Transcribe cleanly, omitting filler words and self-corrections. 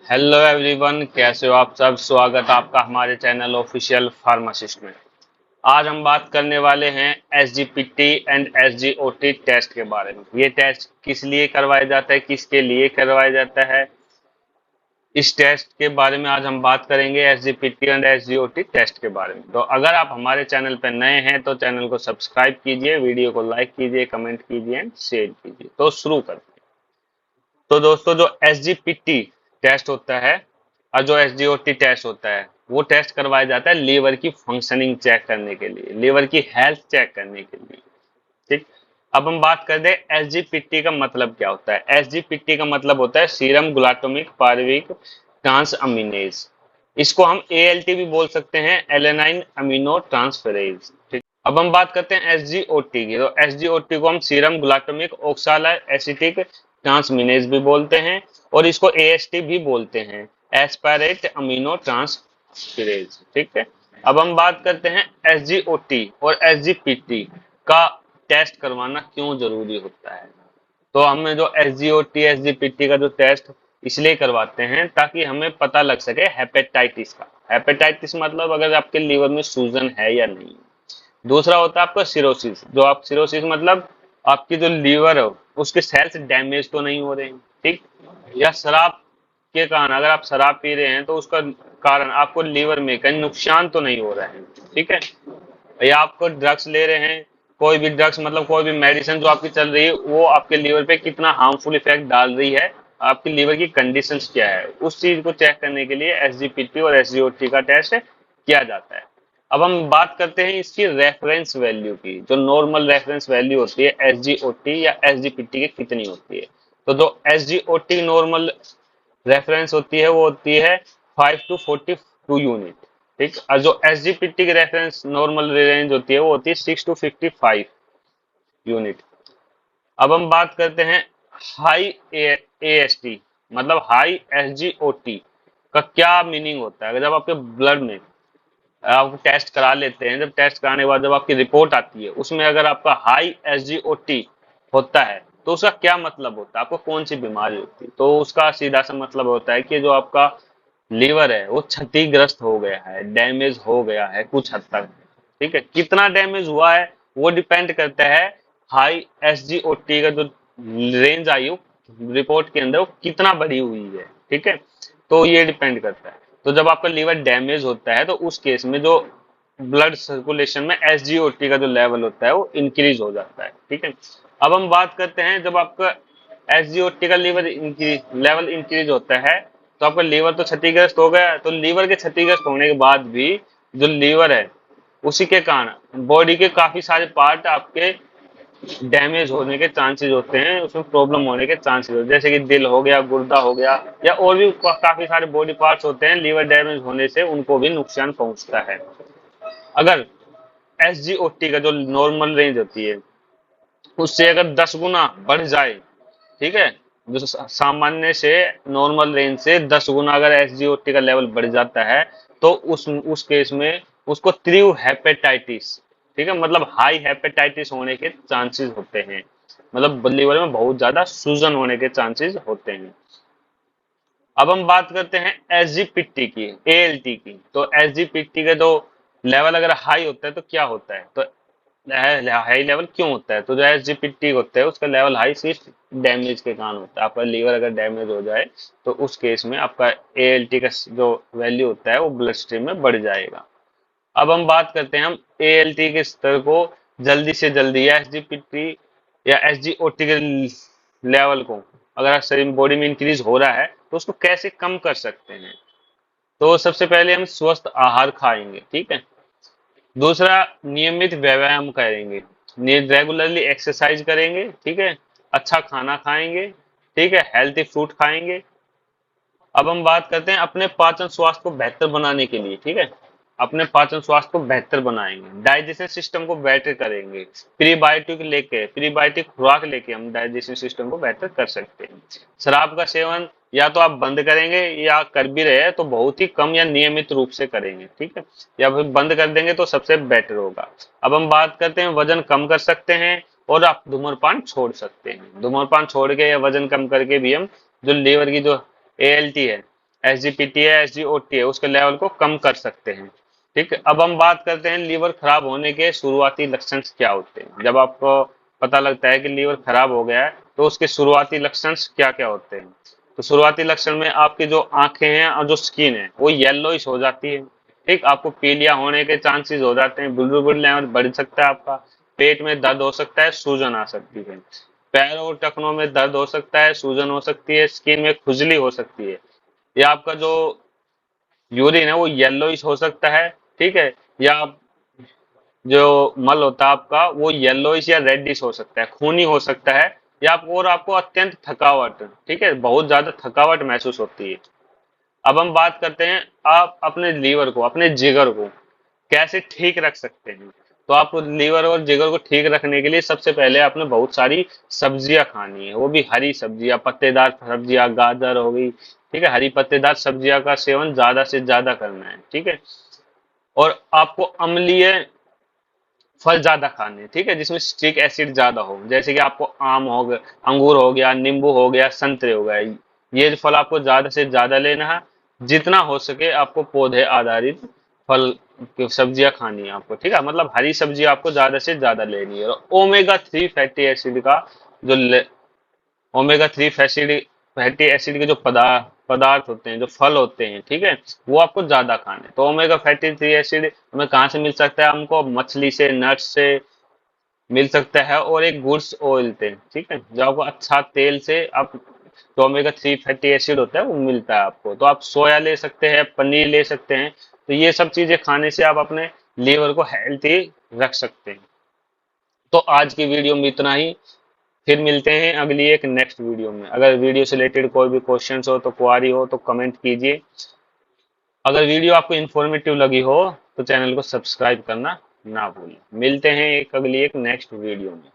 Hello everyone, कैसे हो आप सब। स्वागत है आपका हमारे चैनल ऑफिशियल फार्मासिस्ट में। आज हम बात करने वाले हैं एसजीपीटी एंड एसजीओटी टेस्ट के बारे में। ये टेस्ट किस लिए करवाया जाता है, किसके लिए करवाया जाता है, इस टेस्ट के बारे में आज हम बात करेंगे। एसजीपीटी एंड एसजीओटी टेस्ट के बारे में। तो अगर आप हमारे चैनल पर नए हैं तो चैनल को सब्सक्राइब कीजिए, वीडियो को लाइक कीजिए, कमेंट कीजिए एंड शेयर कीजिए। तो शुरू करते हैं। तो दोस्तों, जो एसजीपीटी टेस्ट होता है और जो एसजीओटी टेस्ट होता है, वो टेस्ट करवाया जाता है लीवर की फंक्शनिंग चेक करने के लिए, लीवर की हेल्थ चेक करने के लिए। ठीक। अब हम बात करते हैं एसजीपीटी का मतलब क्या होता है। एसजीपीटी का मतलब होता है सीरम ग्लूटामिक पायरुविक ट्रांस अमीनेज। इसको हम एएलटी भी बोल सकते हैं, एलेनाइन अमीनो ट्रांसफेरेज। ठीक। अब हम बात करते हैं एसजीओटी की। तो एसजीओटी को हम सीरम ग्लूटामिक ऑक्सालाइट एसिटिक ट्रांसमिनेज भी बोलते हैं और इसको एएसटी भी बोलते हैं, एस्पारेट अमीनो ट्रांसफेरेज। ठीक है। अब हम बात करते हैं एसजीओटी और एसजीपीटी का टेस्ट करवाना क्यों जरूरी होता है। तो हमें जो एसजीओटी एसजीपीटी का जो टेस्ट इसलिए करवाते हैं ताकि हमें पता लग सके हेपेटाइटिस का। हेपेटाइटिस मतलब अगर आपके लीवर में सूजन है या नहीं। दूसरा होता है आपका सिरोसिस। जो आप सिरोसिस मतलब आपकी जो लीवर है उसके सेल्स डैमेज तो नहीं हो रहे हैं। ठीक। या शराब के कारण, अगर आप शराब पी रहे हैं तो उसका कारण आपको लीवर में कहीं नुकसान तो नहीं हो रहा है। ठीक है। या आपको ड्रग्स ले रहे हैं, कोई भी ड्रग्स मतलब कोई भी मेडिसिन जो आपकी चल रही है वो आपके लीवर पे कितना हार्मफुल इफेक्ट डाल रही है, आपकी लीवर की कंडीशंस क्या है, उस चीज को चेक करने के लिए एसजीपीटी और एसजीओटी का टेस्ट किया जाता है। अब हम बात करते हैं इसकी रेफरेंस वैल्यू की। जो नॉर्मल रेफरेंस वैल्यू होती है एसजीओटी या एसजीपीटी की कितनी होती है। तो जो एसजीओटी नॉर्मल रेफरेंस होती है वो होती है 5 to 42 यूनिट। ठीक। और जो एसजीपीटी की रेफरेंस नॉर्मल रेंज होती है वो होती है 6 to 55 यूनिट। अब हम बात करते हैं हाई एएसटी मतलब हाई एसजीओटी का क्या मीनिंग होता है। अगर जब आपके ब्लड में आप टेस्ट करा लेते हैं, जब टेस्ट कराने के बाद जब आपकी रिपोर्ट आती है उसमें अगर आपका हाई एसजीओटी होता है तो उसका क्या मतलब होता है, आपको कौन सी बीमारी होती है। तो उसका सीधा सा मतलब होता है कि जो आपका लीवर है वो क्षतिग्रस्त हो गया है, डैमेज हो गया है कुछ हद तक। ठीक है। कितना डैमेज हुआ है वो डिपेंड करता है हाई एसजीओटी का जो रेंज आई हो रिपोर्ट के अंदर वो कितना बढ़ी हुई है। ठीक है। तो ये डिपेंड करता है। तो जब आपका लीवर डैमेज होता है तो उस केस में जो ब्लड सर्कुलेशन में एसजीओटी का जो लेवल होता है वो इंक्रीज हो जाता है। ठीक है। अब हम बात करते हैं जब आपका एसजीओटी का लेवल इंक्रीज होता है तो आपका लीवर तो क्षतिग्रस्त हो गया। तो लीवर के क्षतिग्रस्त होने के बाद भी जो लीवर है उसी के कारण बॉडी के काफी सारे पार्ट आपके डैमेज होने के चांसेस होते हैं, उसमें प्रॉब्लम होने के चांसेस होते हैं, जैसे कि दिल हो गया, गुर्दा हो गया, या और भी काफी सारे बॉडी पार्ट्स होते हैं लीवर डैमेज होने से उनको भी नुकसान पहुंचता है। अगर एसजीओटी का जो नॉर्मल रेंज होती है उससे अगर 10 गुना बढ़ जाए, ठीक है, जो सामान्य से नॉर्मल रेंज से 10 गुना अगर एसजीओटी का लेवल बढ़ जाता है तो उस केस में उसको तीव्र हेपेटाइटिस, ठीक है, मतलब हाई हेपेटाइटिस होने के चांसेस होते हैं, मतलब लीवर में बहुत ज्यादा सूजन होने के चांसेस होते हैं। अब हम बात करते हैं एसजीपीटी की, एएलटी की। तो एसजीपीटी का जो लेवल अगर हाई होता है तो क्या होता है, तो हाई लेवल क्यों होता है, तो जो एसजीपीटी होता है उसका लेवल हाई सिर्फ डैमेज के कारण होता है। आपका लीवर अगर डैमेज हो जाए तो उस केस में आपका एएलटी का जो वैल्यू होता है वो ब्लड स्ट्रीम में बढ़ जाएगा। अब हम बात करते हैं हम एएलटी के स्तर को जल्दी से जल्दी या एसजीपीटी या एसजीओटी के लेवल को अगर शरीर बॉडी में इंक्रीज हो रहा है तो उसको कैसे कम कर सकते हैं। तो सबसे पहले हम स्वस्थ आहार खाएंगे। ठीक है। दूसरा, नियमित व्यायाम करेंगे, रेगुलरली एक्सरसाइज करेंगे। ठीक है। अच्छा खाना खाएंगे। ठीक है। हेल्थी फ्रूट खाएंगे। अब हम बात करते हैं अपने पाचन स्वास्थ्य को बेहतर बनाने के लिए। ठीक है। अपने पाचन स्वास्थ्य को बेहतर बनाएंगे, डाइजेशन सिस्टम को बेहतर करेंगे, प्रीबायोटिक खुराक लेके हम डाइजेशन सिस्टम को बेहतर कर सकते हैं। शराब का सेवन या तो आप बंद करेंगे या कर भी रहे हैं तो बहुत ही कम या नियमित रूप से करेंगे। ठीक है। या फिर बंद कर देंगे तो सबसे बेटर होगा। अब हम बात करते हैं वजन कम कर सकते हैं और आप धूम्रपान छोड़ सकते हैं। धूम्रपान छोड़ के या वजन कम करके भी हम जो लीवर की जो एएलटी है, एसजीपीटी है, एसजीओटी है, उसके लेवल को कम कर सकते हैं। ठीक है, अब हम बात करते हैं लीवर खराब होने के शुरुआती लक्षण क्या होते हैं। जब आपको पता लगता है कि लीवर खराब हो गया है तो उसके शुरुआती लक्षण क्या क्या होते हैं। तो शुरुआती लक्षण में आपकी जो आंखें हैं और जो स्किन है वो येलोइश हो जाती है। ठीक, आपको पीलिया होने के चांसेस हो जाते हैं, बिलीरुबिन लेवल बढ़ सकता है आपका, पेट में दर्द हो सकता है, सूजन आ सकती है, पैरों और टखनों में दर्द हो सकता है, सूजन हो सकती है, स्किन में खुजली हो सकती है, या आपका जो यूरिन है वो येलोइश हो सकता है। ठीक है, या जो मल होता है आपका वो येलोइश या रेडिश हो सकता है, खूनी हो सकता है, या आपको और आपको अत्यंत थकावट, ठीक है, बहुत ज्यादा थकावट महसूस होती है। अब हम बात करते हैं आप अपने लीवर को, अपने जिगर को कैसे ठीक रख सकते हैं। तो आप लीवर और जिगर को ठीक रखने के लिए सबसे पहले आपने बहुत सारी सब्जियां खानी है, वो भी हरी सब्जियां, पत्तेदार सब्जियां, गाजर हो गई, ठीक है, हरी पत्तेदार सब्जियां का सेवन ज्यादा से ज्यादा करना है। ठीक है, और आपको अम्लीय फल ज्यादा खाने हैं, ठीक है, जिसमें स्टिक एसिड ज्यादा हो, जैसे कि आपको आम हो गया, अंगूर हो गया, नींबू हो गया, संतरे हो गए, ये फल आपको ज्यादा से ज्यादा लेना है। जितना हो सके आपको पौधे आधारित फल की सब्जियां खानी है आपको, ठीक है, मतलब हरी सब्जी आपको ज्यादा से ज्यादा लेनी है। और ओमेगा 3 फैटी एसिड का जो ओमेगा 3 फैटी एसिड के जो पदार्थ होते हैं, जो फल होते हैं, ठीक है, वो आपको ज्यादा खाने हैं। तो ओमेगा फैटी 3 एसिड हमें कहाँ से मिल सकता है, हमको मछली से, नट्स से मिल सकता है, और एक गुड्स ऑयल से, ठीक है, जो आपको अच्छा तेल से आप, जो ओमेगा 3 फैटी एसिड होता है वो मिलता है आपको। तो आप सोया ले सकते हैं, पनीर ले सकते हैं। तो ये सब चीजें खाने से आप अपने लीवर को हेल्थी रख सकते हैं। तो आज की वीडियो में इतना ही, फिर मिलते हैं अगली एक नेक्स्ट वीडियो में। अगर वीडियो से रिलेटेड कोई भी क्वेश्चंस हो तो क्वारी हो तो कमेंट कीजिए। अगर वीडियो आपको इन्फॉर्मेटिव लगी हो तो चैनल को सब्सक्राइब करना ना भूलें। मिलते हैं एक अगली एक नेक्स्ट वीडियो में।